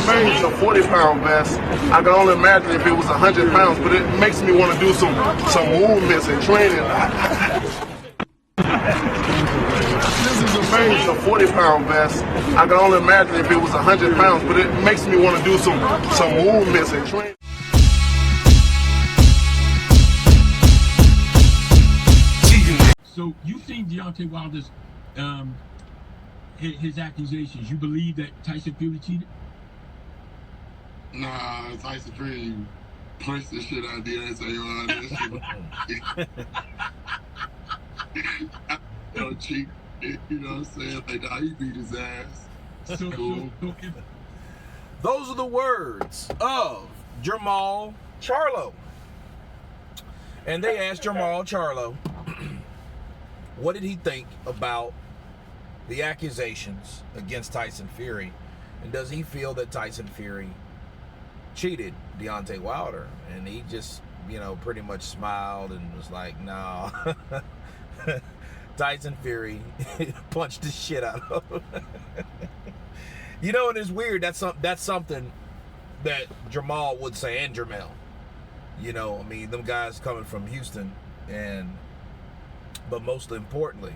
a 40-pound vest. I can only imagine if it was 100 pounds, but it makes me want to do some movements and training. This is amazing, a 40-pound vest. I can only imagine if it was 100 pounds, but it makes me want to do some movements and training. So you've seen Deontay Wilder's his accusations. You believe that Tyson Fury cheated? Nah, Tyson Fury punched the shit out of Deontay Wilder. Don't cheat. You know what I'm saying? Like, nah, he beat his ass. Those are the words of Jermall Charlo. And they asked Jermall Charlo, what did he think about the accusations against Tyson Fury? And does he feel that Tyson Fury cheated Deontay Wilder? And he just, pretty much smiled and was like, no. Tyson Fury punched the shit out of him. And it's weird. That's something that Jermall would say, and Jermall. Them guys coming from Houston, but most importantly,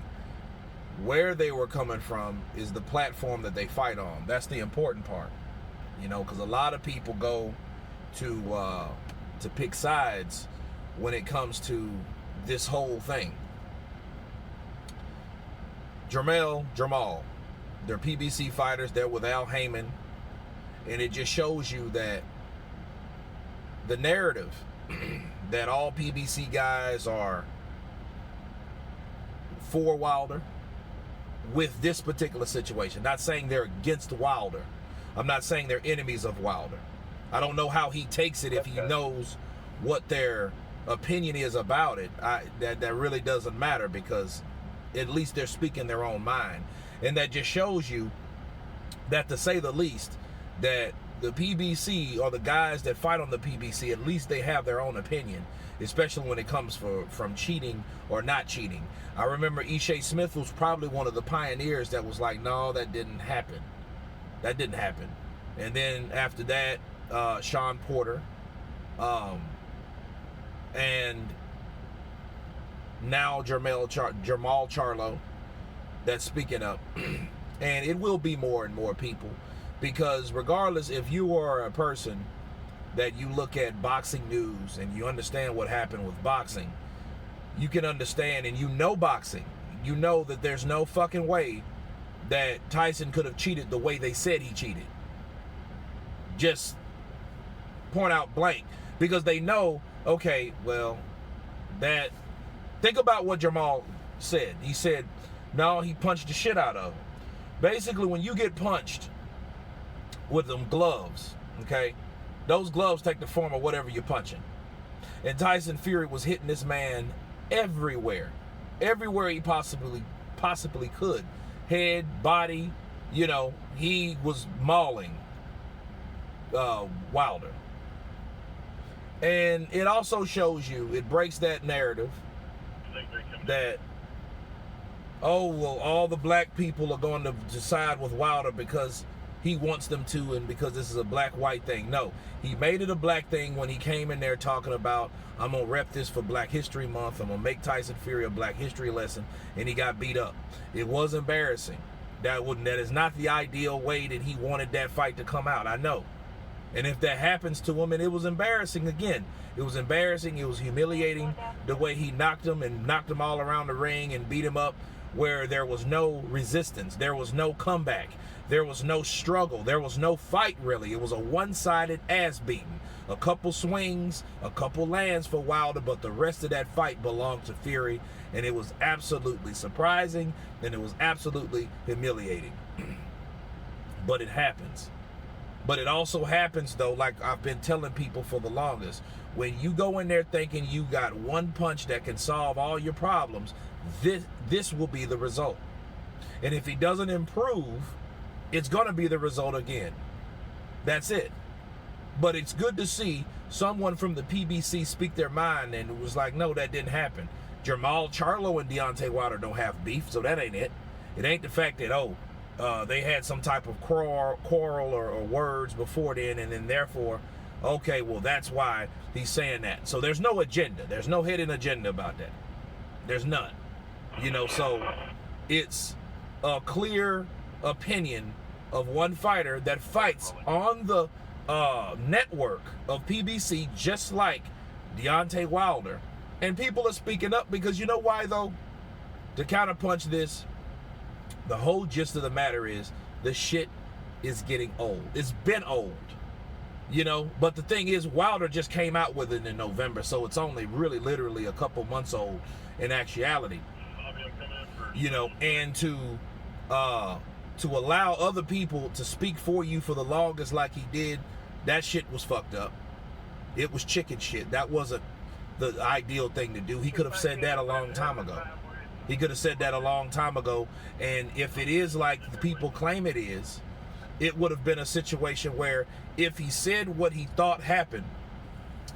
where they were coming from is the platform that they fight on. That's the important part, because a lot of people go to pick sides when it comes to this whole thing. Jermall, they're PBC fighters. They're with Al Heyman, and it just shows you that the narrative that all PBC guys are for Wilder with this particular situation. Not saying they're against Wilder. I'm not saying they're enemies of Wilder. I don't know how he takes it if he knows what their opinion is about it. That really doesn't matter, because at least they're speaking their own mind. And that just shows you that, to say the least, that the PBC, or the guys that fight on the PBC, at least they have their own opinion, especially when it comes from cheating or not cheating. I remember Ishe Smith was probably one of the pioneers that was like, no, that didn't happen. That didn't happen. And then after that, Sean Porter, and now Jermall Charlo, that's speaking up. And it will be more and more people, because regardless, if you are a person that you look at boxing news and you understand what happened with boxing, you can understand, and boxing, that there's no fucking way that Tyson could have cheated the way they said he cheated. Just point out blank, because they know, okay, well, that, think about what Jermall said. He said, no, he punched the shit out of him. Basically, when you get punched with them gloves, okay, those gloves take the form of whatever you're punching. And Tyson Fury was hitting this man everywhere he possibly could. Head, body, he was mauling Wilder. And it also shows you, it breaks that narrative that, oh, well, all the black people are going to side with Wilder because he wants them to, and because this is a black-white thing. No, he made it a black thing when he came in there talking about, I'm going to rep this for Black History Month. I'm going to make Tyson Fury a Black History lesson, and he got beat up. It was embarrassing. That is not the ideal way that he wanted that fight to come out, I know. And if that happens to him, and it was embarrassing again. It was embarrassing, it was humiliating, the way he knocked him all around the ring and beat him up, where there was no resistance, there was no comeback, there was no struggle, there was no fight really. It was a one-sided ass beating. A couple swings, a couple lands for Wilder, but the rest of that fight belonged to Fury, and it was absolutely surprising, and it was absolutely humiliating. But it happens. But it also happens, though, like I've been telling people for the longest, when you go in there thinking you got one punch that can solve all your problems, this will be the result. And if he doesn't improve, it's going to be the result again. That's it. But it's good to see someone from the PBC speak their mind, and it was like, no, that didn't happen. Jermall Charlo and Deontay Wilder don't have beef, so that ain't it. It ain't the fact that, oh, they had some type of quarrel or words before then, and then therefore, okay, well, that's why he's saying that. So there's no agenda. There's no hidden agenda about that. There's none. You know, so it's a clear opinion of one fighter that fights on the network of PBC, just like Deontay Wilder. And people are speaking up because you know why, though? To counterpunch this, the whole gist of the matter is the shit is getting old. It's been old, you know? But the thing is, Wilder just came out with it in November, so it's only really literally a couple months old in actuality. You know, and to allow other people to speak for you for the longest like he did, that shit was fucked up. It was chicken shit. That wasn't the ideal thing to do. He could have said that a long time ago. He could have said that a long time ago. And if it is like the people claim it is, it would have been a situation where if he said what he thought happened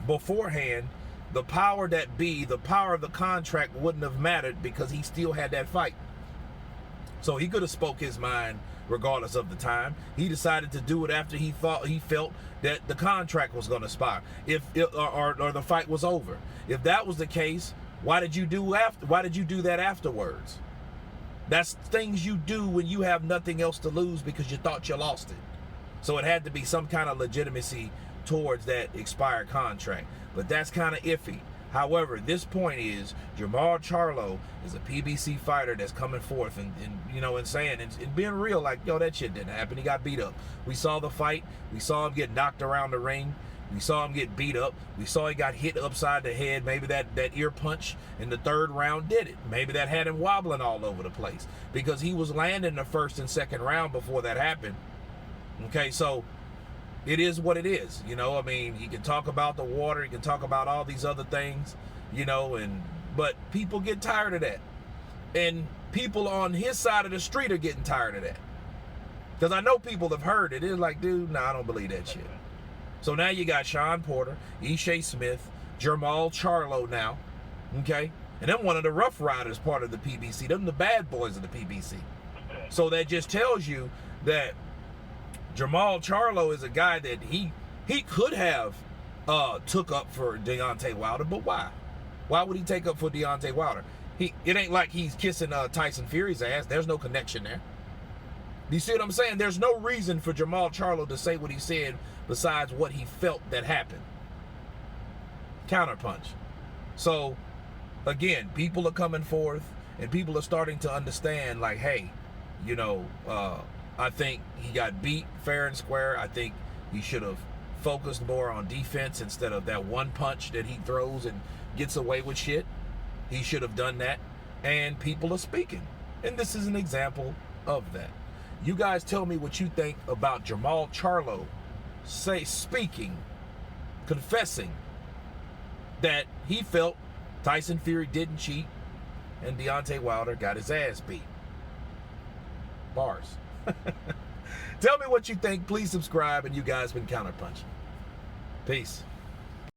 beforehand, the power that be, the power of the contract wouldn't have mattered because he still had that fight. So he could have spoke his mind regardless of the time. He decided to do it after he felt that the contract was going to expire, or the fight was over. If that was the case, why did you do that afterwards? That's things you do when you have nothing else to lose because you thought you lost it. So it had to be some kind of legitimacy towards that expired contract. But that's kind of iffy. However, this point is Jermall Charlo is a PBC fighter that's coming forth and you know, and saying and being real, like, yo, that shit didn't happen. He got beat up. We saw the fight. We saw him get knocked around the ring. We saw him get beat up. We saw he got hit upside the head. Maybe that ear punch in the third round did it. Maybe that had him wobbling all over the place because he was landing the first and second round before that happened. Okay, so it is what it is. You know, I mean, he can talk about the water. He can talk about all these other things, you know, but people get tired of that. And people on his side of the street are getting tired of that. Because I know people have heard it. It's like, dude, nah, I don't believe that shit. So now you got Sean Porter, Ishe Smith, Jermall Charlo now, okay? And them one of the Rough Riders part of the PBC. Them the bad boys of the PBC. So that just tells you that Jermall Charlo is a guy that he could have took up for Deontay Wilder, but why? Why would he take up for Deontay Wilder? It ain't like he's kissing Tyson Fury's ass. There's no connection there. Do you see what I'm saying? There's no reason for Jermall Charlo to say what he said besides what he felt that happened. Counterpunch. So, again, people are coming forth and people are starting to understand, like, hey, you know, I think he got beat fair and square. I think he should have focused more on defense instead of that one punch that he throws and gets away with shit. He should have done that. And people are speaking. And this is an example of that. You guys tell me what you think about Jermall Charlo speaking, confessing that he felt Tyson Fury didn't cheat and Deontay Wilder got his ass beat. Bars. Tell me what you think. Please subscribe, and you guys been counterpunching. Peace.